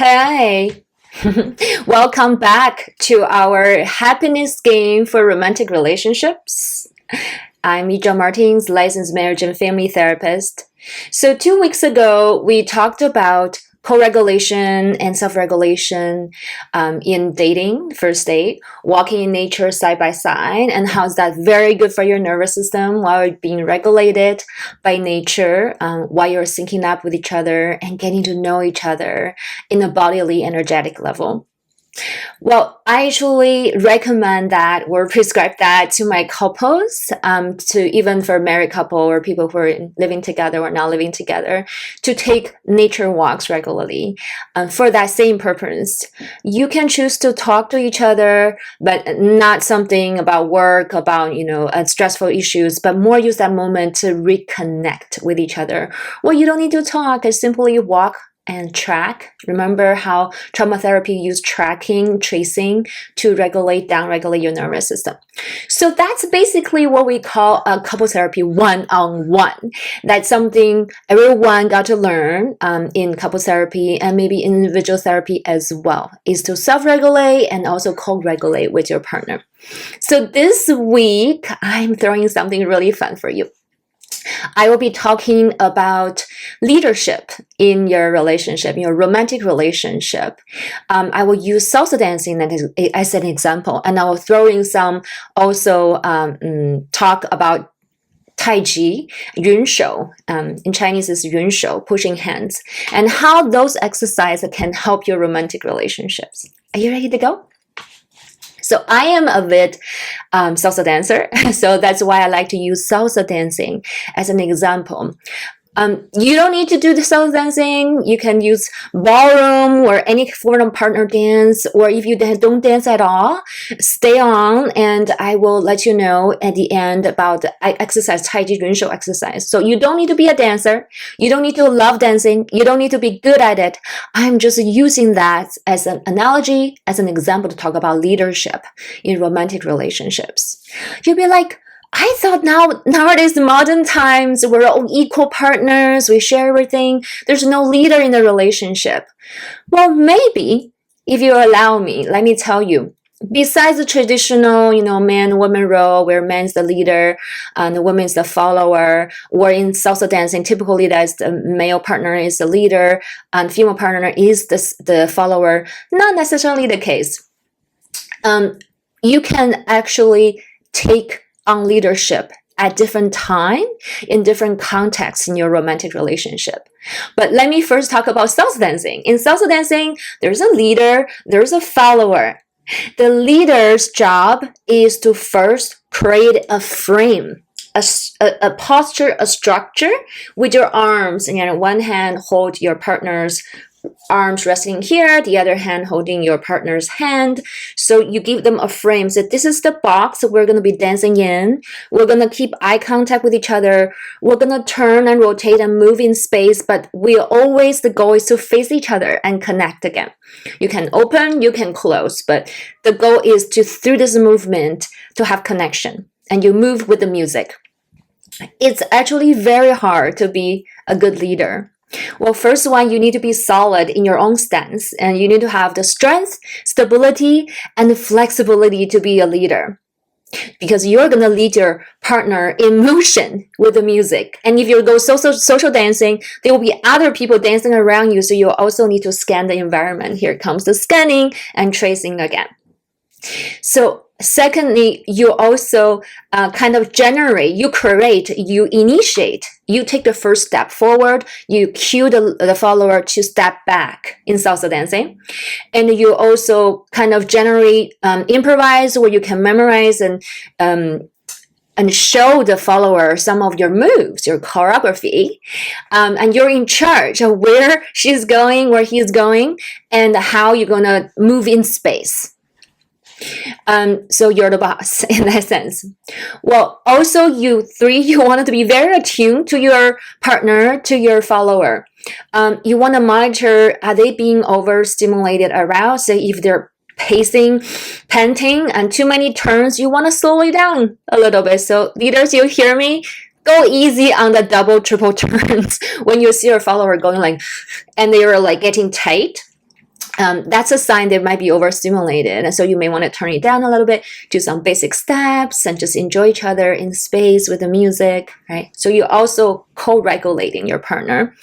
Hey, welcome back to our happiness game for romantic relationships. I'm Ija Martins, licensed marriage and family therapist. So 2 weeks ago, we talked about co-regulation and self-regulation in dating, first date, walking in nature side by side, and how's that very good for your nervous system while you're being regulated by nature, while you're syncing up with each other and getting to know each other in a bodily, energetic level. Well, I actually recommend that or prescribe that to my couples, to even for married couple or people who are living together or not living together, to take nature walks regularly for that same purpose. You can choose to talk to each other, but not something about work, about, stressful issues, but more use that moment to reconnect with each other. Well, you don't need to talk, just simply walk and track. Remember how trauma therapy used tracking, tracing to downregulate your nervous system. So that's basically what we call a couple therapy one-on-one. That's something everyone got to learn in couple therapy and maybe in individual therapy as well, is to self-regulate and also co-regulate with your partner. So this week, I'm throwing something really fun for you. I will be talking about leadership in your relationship, your romantic relationship. I will use salsa dancing as an example, and I will throw in some also talk about Taiji, Yun Shou. In Chinese is Yun Shou, pushing hands, and how those exercises can help your romantic relationships. Are you ready to go? So I am a bit salsa dancer, so that's why I like to use salsa dancing as an example. You don't need to do the salsa dancing. You can use ballroom or any form of partner dance, or if you don't dance at all, stay on and I will let you know at the end about the exercise, Taiji Yun Shou exercise. So you don't need to be a dancer. You don't need to love dancing. You don't need to be good at it. I'm just using that as an analogy, as an example to talk about leadership in romantic relationships. You'll be like, I thought nowadays, modern times, we're all equal partners, we share everything, there's no leader in the relationship. Well, maybe, if you allow me, let me tell you, besides the traditional, man-woman role, where man's the leader and the woman's the follower, or in salsa dancing, typically that's the male partner is the leader and female partner is the follower, not necessarily the case. You can actually take on leadership at different time in different contexts in your romantic relationship. But let me first talk about salsa dancing. In salsa dancing, there's a leader, there's a follower. The leader's job is to first create a frame, a posture, a structure with your arms, and one hand hold your partner's arms resting here, the other hand holding your partner's hand. So you give them a frame. So this is the box that we're going to be dancing in. We're going to keep eye contact with each other. We're going to turn and rotate and move in space, but the goal is to face each other and connect again. You can open, you can close, but the goal is to, through this movement, to have connection, and you move with the music. It's actually very hard to be a good leader. Well, first one, you need to be solid in your own stance, and you need to have the strength, stability, and the flexibility to be a leader, because you're going to lead your partner in motion with the music. And if you go social dancing, there will be other people dancing around you, so you also need to scan the environment. Here comes the scanning and tracing again. So secondly, you also you create, you initiate, you take the first step forward, you cue the follower to step back in salsa dancing. And you also generate, improvise, or you can memorize and show the follower some of your moves, your choreography, and you're in charge of where she's going, where he's going, and how you're going to move in space. So you're the boss in that sense. Well, also you want to be very attuned to your partner, to your follower. You want to monitor, are they being overstimulated, aroused? Say if they're pacing, panting, and too many turns, you want to slow it down a little bit. So leaders, you hear me? Go easy on the double, triple turns when you see your follower going and they're getting tight. that's a sign they might be overstimulated. And so you may want to turn it down a little bit, do some basic steps, and just enjoy each other in space with the music, right? So you're also co-regulating your partner.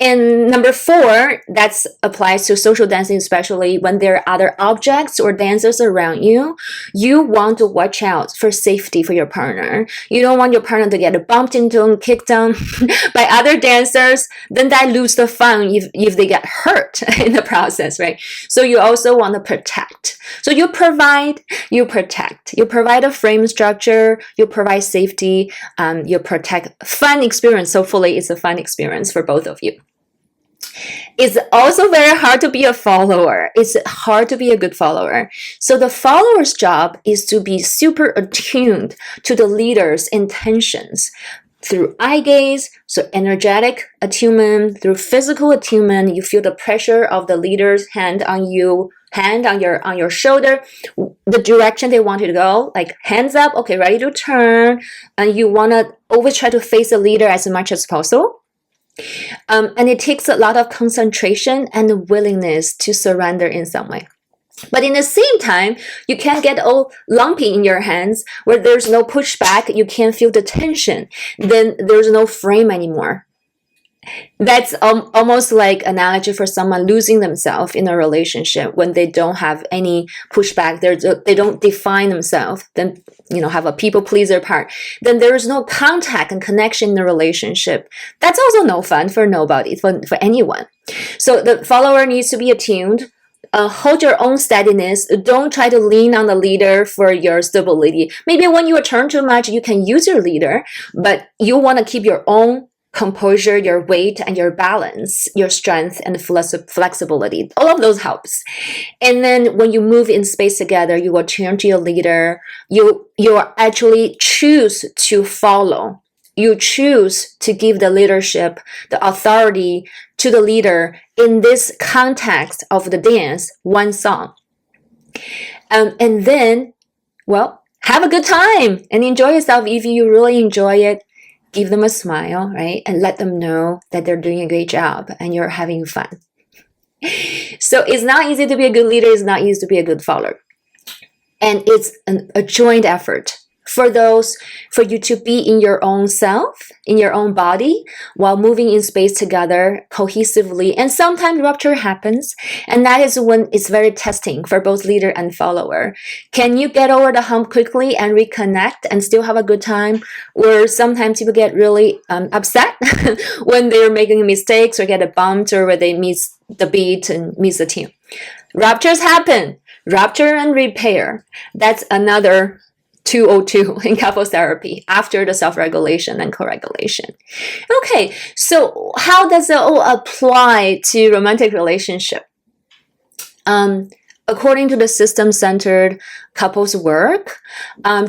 And number 4, that applies to social dancing, especially when there are other objects or dancers around you. You want to watch out for safety for your partner. You don't want your partner to get bumped into and kicked down by other dancers. Then that lose the fun if they get hurt in the process, right? So you also want to protect. So you protect. You provide a frame structure. You provide safety. You protect fun experience. So hopefully it's a fun experience for both of you. It's also very hard to be a follower. It's hard to be a good follower. So the follower's job is to be super attuned to the leader's intentions through eye gaze, so energetic attunement, through physical attunement. You feel the pressure of the leader's hand on you, hand on your shoulder, the direction they want you to go, like hands up, okay, ready to turn, and you want to always try to face the leader as much as possible. And it takes a lot of concentration and willingness to surrender in some way. But in the same time, you can't get all lumpy in your hands where there's no pushback, you can't feel the tension, then there's no frame anymore. That's almost like analogy for someone losing themselves in a relationship when they don't have any pushback, they don't define themselves, then have a people pleaser part, then there is no contact and connection in the relationship. That's also no fun for nobody, for anyone. So the follower needs to be attuned. Hold your own steadiness. Don't try to lean on the leader for your stability. Maybe when you turn too much, you can use your leader, but you want to keep your own composure, your weight, and your balance, your strength and flexibility. All of those helps. And then when you move in space together, you will turn to your leader. You actually choose to follow. You choose to give the leadership, the authority to the leader in this context of the dance, one song. And then, have a good time and enjoy yourself. If you really enjoy it, give them a smile, right? And let them know that they're doing a great job and you're having fun. So it's not easy to be a good leader. It's not easy to be a good follower. And it's a joint effort for you to be in your own self, in your own body, while moving in space together cohesively. And sometimes rupture happens, and that is when it's very testing for both leader and follower. Can you get over the hump quickly and reconnect and still have a good time? Or sometimes people get really upset when they're making mistakes or get bumped or where they miss the beat and miss the tune. Ruptures happen. Rupture and repair. That's another 202 in couples therapy after the self-regulation and co-regulation. Okay, so how does it all apply to romantic relationship? According to the system-centered couples work,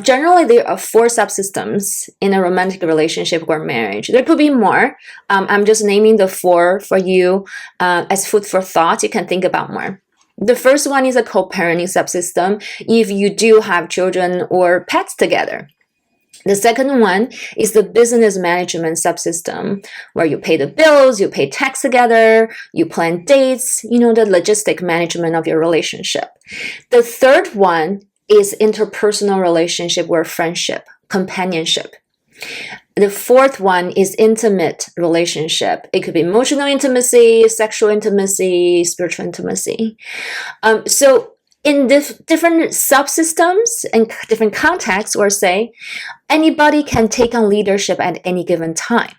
generally there are 4 subsystems in a romantic relationship or marriage. There could be more. I'm just naming the 4 for you as food for thought. You can think about more. The first one is a co-parenting subsystem if you do have children or pets together. The second one is the business management subsystem where you pay the bills, you pay tax together, you plan dates, the logistic management of your relationship. The third one is interpersonal relationship or friendship, companionship. The fourth one is intimate relationship. It could be emotional intimacy, sexual intimacy, spiritual intimacy. So in different subsystems and different contexts, or say, anybody can take on leadership at any given time.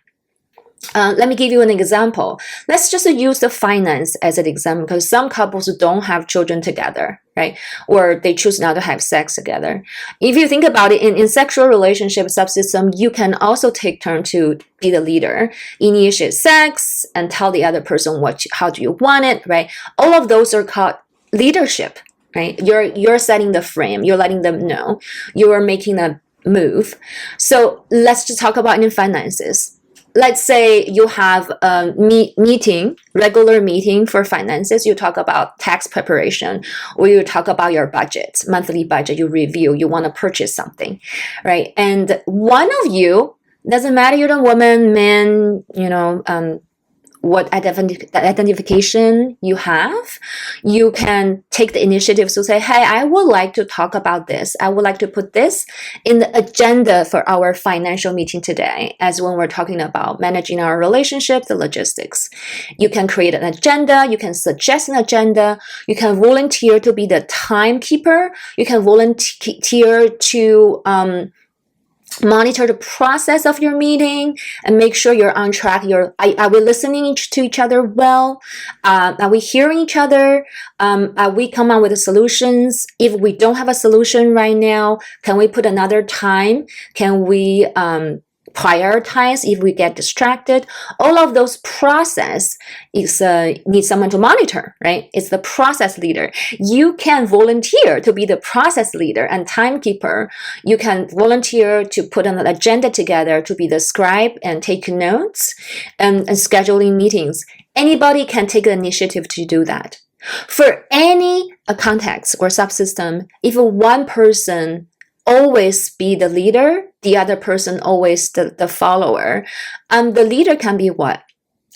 Let me give you an example. Let's just use the finance as an example because some couples don't have children together, right? Or they choose not to have sex together. If you think about it, in sexual relationship subsystem, you can also take turn to be the leader, initiate sex, and tell the other person how do you want it, right? All of those are called leadership, right? You're setting the frame. You're letting them know. You are making a move. So let's just talk about in finances. Let's say you have a regular meeting for finances. You talk about tax preparation, or you talk about your budget, monthly budget, you review, you want to purchase something, right? And one of you, doesn't matter, you're a woman, man, what identification you have, you can take the initiative to say, hey, I would like to talk about this. I would like to put this in the agenda for our financial meeting today, as when we're talking about managing our relationship, the logistics. You can create an agenda. You can suggest an agenda. You can volunteer to be the timekeeper. You can volunteer to monitor the process of your meeting and make sure you're on track. Are we listening to each other well? Are we hearing each other? Are we come up with solutions? If we don't have a solution right now, can we put another time? Can we prioritize if we get distracted? All of those process is need someone to monitor, right? It's the process leader. You can volunteer to be the process leader and timekeeper. You can volunteer to put an agenda together, to be the scribe and take notes and scheduling meetings. Anybody can take the initiative to do that. For any context or subsystem, if one person always be the leader, the other person always the follower, the leader can be what?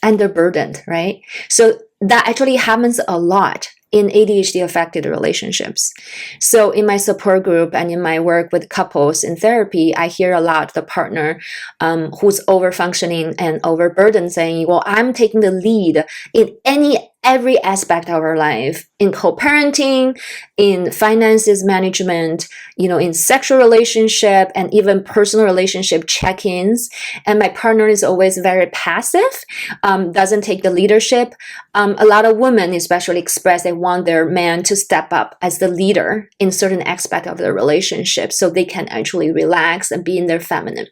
Underburdened, right? So that actually happens a lot in ADHD affected relationships. So in my support group and in my work with couples in therapy, I hear a lot the partner who's over functioning and overburdened saying, well, I'm taking the lead in every aspect of our life, in co-parenting, in finances management, in sexual relationship, and even personal relationship check-ins. And my partner is always very passive, doesn't take the leadership. A lot of women especially express they want their man to step up as the leader in certain aspect of the relationship so they can actually relax and be in their feminine.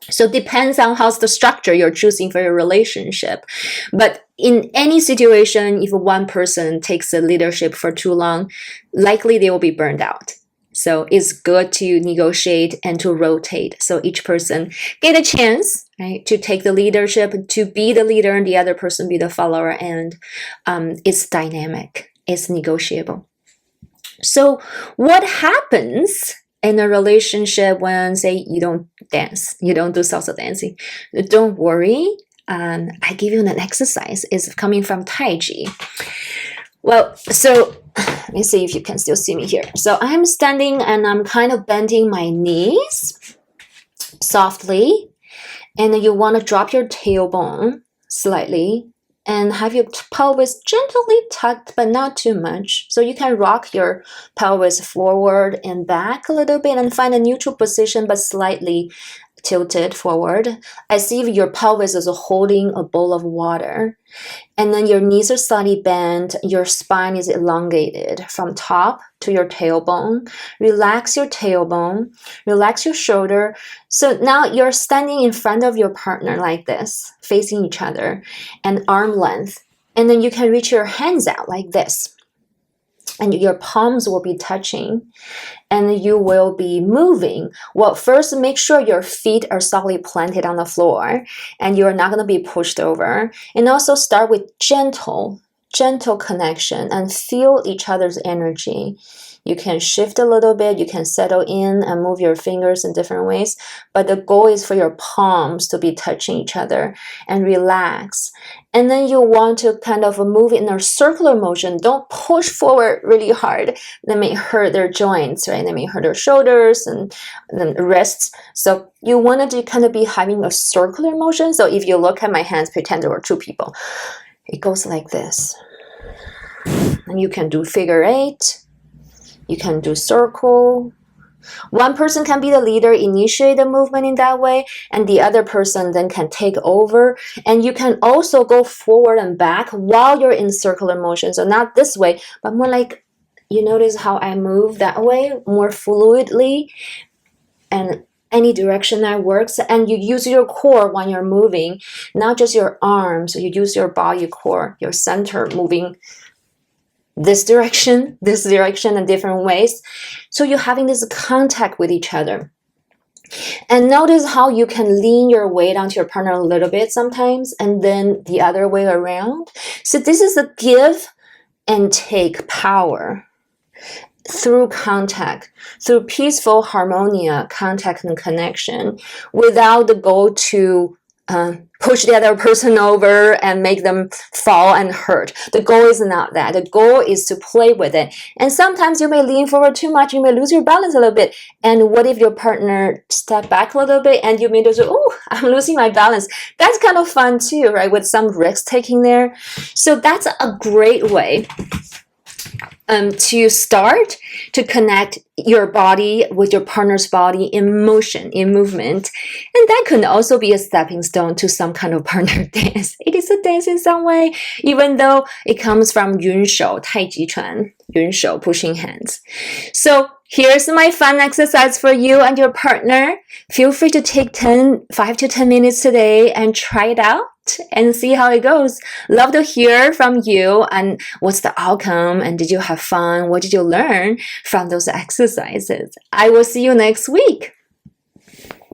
So it depends on how's the structure you're choosing for your relationship. But in any situation, if one person takes the leadership for too long, likely they will be burned out. So it's good to negotiate and to rotate. So each person get a chance, right, to take the leadership, to be the leader, and the other person be the follower. And it's dynamic. It's negotiable. So what happens in a relationship when, say, you don't dance, you don't do salsa dancing? Don't worry. I give you an exercise. It's coming from Taiji. Well, so let me see if you can still see me here. So I'm standing and I'm kind of bending my knees softly. And you want to drop your tailbone slightly and have your pelvis gently tucked, but not too much. So you can rock your pelvis forward and back a little bit and find a neutral position, but slightly tilted forward, as if your pelvis is holding a bowl of water. And then your knees are slightly bent, your spine is elongated from top to your tailbone. Relax your tailbone, relax your shoulder. So now you're standing in front of your partner like this, facing each other, and arm length. And then you can reach your hands out like this. And your palms will be touching. And you will be moving. Well, first, make sure your feet are solidly planted on the floor and you're not going to be pushed over. And also start with gentle connection and feel each other's energy. You can shift a little bit, you can settle in and move your fingers in different ways, but the goal is for your palms to be touching each other and relax. And then you want to kind of move in a circular motion. Don't push forward really hard. That may hurt their joints, right? That may hurt their shoulders and the wrists. So you want to kind of be having a circular motion. So if you look at my hands, pretend there were two people. It goes like this. And you can do figure eight. You can do circle. One person can be the leader, initiate the movement in that way, and the other person then can take over. And you can also go forward and back while you're in circular motion. So not this way, but more like, you notice how I move that way, more fluidly, and any direction that works. And you use your core when you're moving, not just your arms. You use your body core, your center moving this direction, in different ways. So you're having this contact with each other. And notice how you can lean your weight onto your partner a little bit sometimes, and then the other way around. So this is a give and take power through contact, through peaceful harmonia, contact and connection, without the goal to push the other person over and make them fall and hurt. The goal is not that. The goal is to play with it. And sometimes you may lean forward too much. You may lose your balance a little bit. And what if your partner step back a little bit and you may just, oh, I'm losing my balance. That's kind of fun too, right? With some risk taking there. So that's a great way to start to connect your body with your partner's body in motion, in movement. And that could also be a stepping stone to some kind of partner dance. It is a dance in some way, even though it comes from Yun Shou, Taiji Chuan, Yun Shou, pushing hands. So here's my fun exercise for you and your partner. Feel free to take 5 to 10 minutes today and try it out and see how it goes. Love to hear from you and what's the outcome, and did you have fun? What did you learn from those exercises? I will see you next week.